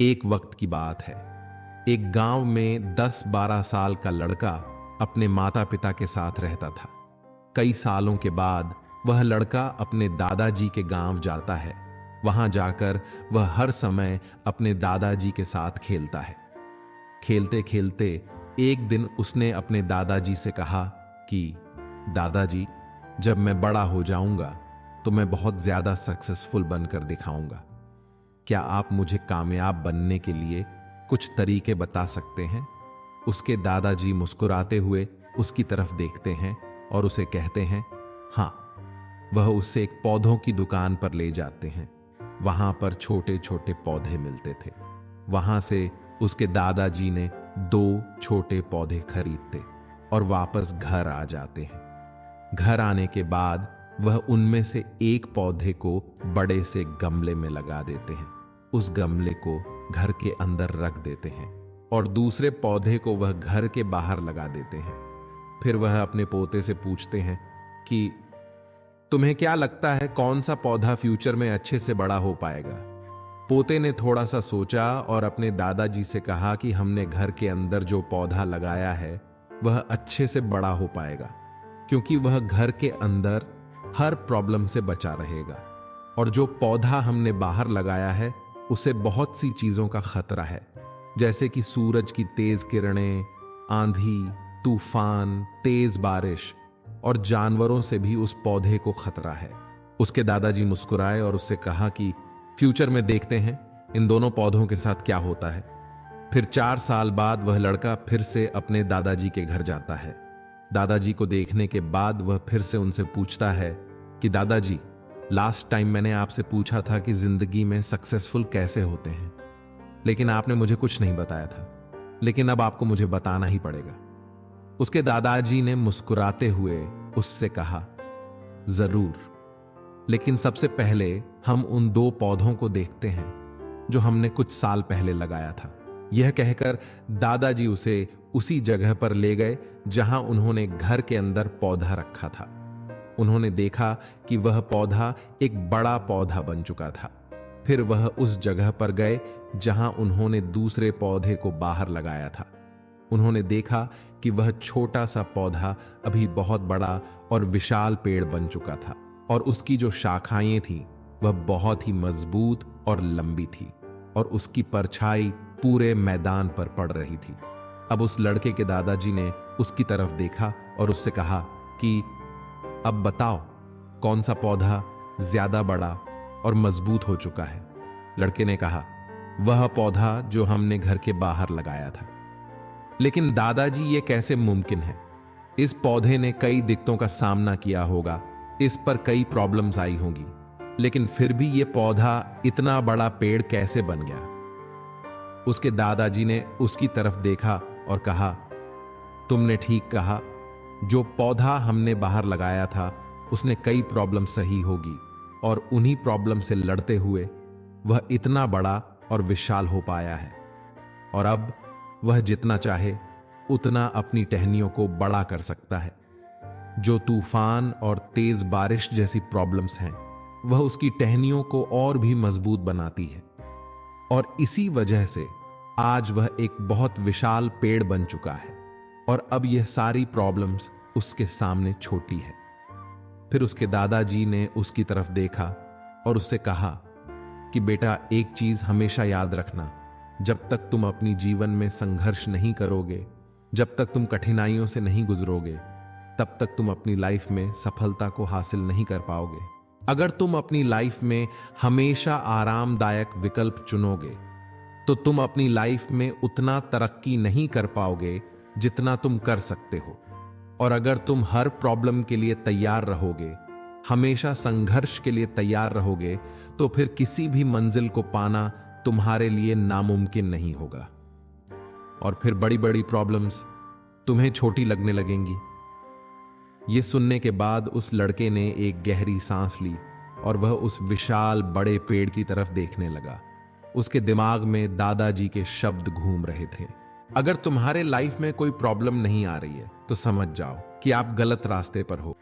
एक वक्त की बात है। एक गांव में 10-12 साल का लड़का अपने माता पिता के साथ रहता था। कई सालों के बाद वह लड़का अपने दादाजी के गांव जाता है। वहां जाकर वह हर समय अपने दादाजी के साथ खेलता है। खेलते खेलते एक दिन उसने अपने दादाजी से कहा कि दादाजी, जब मैं बड़ा हो जाऊंगा तो मैं बहुत ज्यादा सक्सेसफुल बनकर दिखाऊंगा। क्या आप मुझे कामयाब बनने के लिए कुछ तरीके बता सकते हैं? उसके दादाजी मुस्कुराते हुए उसकी तरफ देखते हैं और उसे कहते हैं, हाँ। वह उसे एक पौधों की दुकान पर ले जाते हैं। वहां पर छोटे छोटे पौधे मिलते थे। वहां से उसके दादाजी ने 2 छोटे पौधे खरीदते और वापस घर आ जाते हैं। घर आने के बाद वह उनमें से एक पौधे को बड़े से गमले में लगा देते हैं। उस गमले को घर के अंदर रख देते हैं और दूसरे पौधे को वह घर के बाहर लगा देते हैं। फिर वह अपने पोते से पूछते हैं कि तुम्हें क्या लगता है कौन सा पौधा फ्यूचर में अच्छे से बड़ा हो पाएगा? पोते ने थोड़ा सा सोचा और अपने दादाजी से कहा कि हमने घर के अंदर जो पौधा लगाया है वह अच्छे से बड़ा हो पाएगा, क्योंकि वह घर के अंदर हर प्रॉब्लम से बचा रहेगा। और जो पौधा हमने बाहर लगाया है उसे बहुत सी चीजों का खतरा है, जैसे कि सूरज की तेज किरणें, आंधी, तूफान, तेज बारिश और जानवरों से भी उस पौधे को खतरा है। उसके दादाजी मुस्कुराए और उससे कहा कि फ्यूचर में देखते हैं इन दोनों पौधों के साथ क्या होता है। फिर 4 साल बाद वह लड़का फिर से अपने दादाजी के घर जाता है। दादाजी को देखने के बाद वह फिर से उनसे पूछता है कि दादाजी, लास्ट टाइम मैंने आपसे पूछा था कि जिंदगी में सक्सेसफुल कैसे होते हैं, लेकिन आपने मुझे कुछ नहीं बताया था, लेकिन अब आपको मुझे बताना ही पड़ेगा। उसके दादाजी ने मुस्कुराते हुए उससे कहा, जरूर, लेकिन सबसे पहले हम उन 2 पौधों को देखते हैं जो हमने कुछ साल पहले लगाया था। यह कहकर दादाजी उसे उसी जगह पर ले गए जहां उन्होंने घर के अंदर पौधा रखा था। उन्होंने देखा कि वह पौधा एक बड़ा पौधा बन चुका था। फिर वह उस जगह पर गए जहां उन्होंने दूसरे पौधे को बाहर लगाया था। उन्होंने देखा कि वह छोटा सा पौधा अभी बहुत बड़ा और विशाल पेड़ बन चुका था और उसकी जो शाखाएं थीं वह बहुत ही मजबूत और लंबी थी और उसकी परछाई पूरे मैदान पर पड़ रही थी। अब उस लड़के के दादाजी ने उसकी तरफ देखा और उससे कहा कि अब बताओ कौन सा पौधा ज्यादा बड़ा और मजबूत हो चुका है? लड़के ने कहा, वह पौधा जो हमने घर के बाहर लगाया था। लेकिन दादाजी, ये कैसे मुमकिन है? इस पौधे ने कई दिक्कतों का सामना किया होगा, इस पर कई प्रॉब्लम्स आई होंगी, लेकिन फिर भी यह पौधा इतना बड़ा पेड़ कैसे बन गया? उसके दादाजी ने उसकी तरफ देखा और कहा, तुमने ठीक कहा, जो पौधा हमने बाहर लगाया था उसने कई प्रॉब्लम सही होगी और उन्हीं प्रॉब्लम से लड़ते हुए वह इतना बड़ा और विशाल हो पाया है। और अब वह जितना चाहे उतना अपनी टहनियों को बड़ा कर सकता है। जो तूफान और तेज बारिश जैसी प्रॉब्लम्स हैं वह उसकी टहनियों को और भी मजबूत बनाती है और इसी वजह से आज वह एक बहुत विशाल पेड़ बन चुका है और अब यह सारी प्रॉब्लम्स उसके सामने छोटी है। फिर उसके दादाजी ने उसकी तरफ देखा और उससे कहा कि बेटा, एक चीज हमेशा याद रखना, जब तक तुम अपनी जीवन में संघर्ष नहीं करोगे, जब तक तुम कठिनाइयों से नहीं गुजरोगे, तब तक तुम अपनी लाइफ में सफलता को हासिल नहीं कर पाओगे। अगर तुम अपनी लाइफ में हमेशा आरामदायक विकल्प चुनोगे तो तुम अपनी लाइफ में उतना तरक्की नहीं कर पाओगे जितना तुम कर सकते हो। और अगर तुम हर प्रॉब्लम के लिए तैयार रहोगे, हमेशा संघर्ष के लिए तैयार रहोगे, तो फिर किसी भी मंजिल को पाना तुम्हारे लिए नामुमकिन नहीं होगा और फिर बड़ी बड़ी प्रॉब्लम्स तुम्हें छोटी लगने लगेंगी। यह सुनने के बाद उस लड़के ने एक गहरी सांस ली और वह उस विशाल बड़े पेड़ की तरफ देखने लगा। उसके दिमाग में दादाजी के शब्द घूम रहे थे, अगर तुम्हारे लाइफ में कोई प्रॉब्लम नहीं आ रही है तो समझ जाओ कि आप गलत रास्ते पर हो।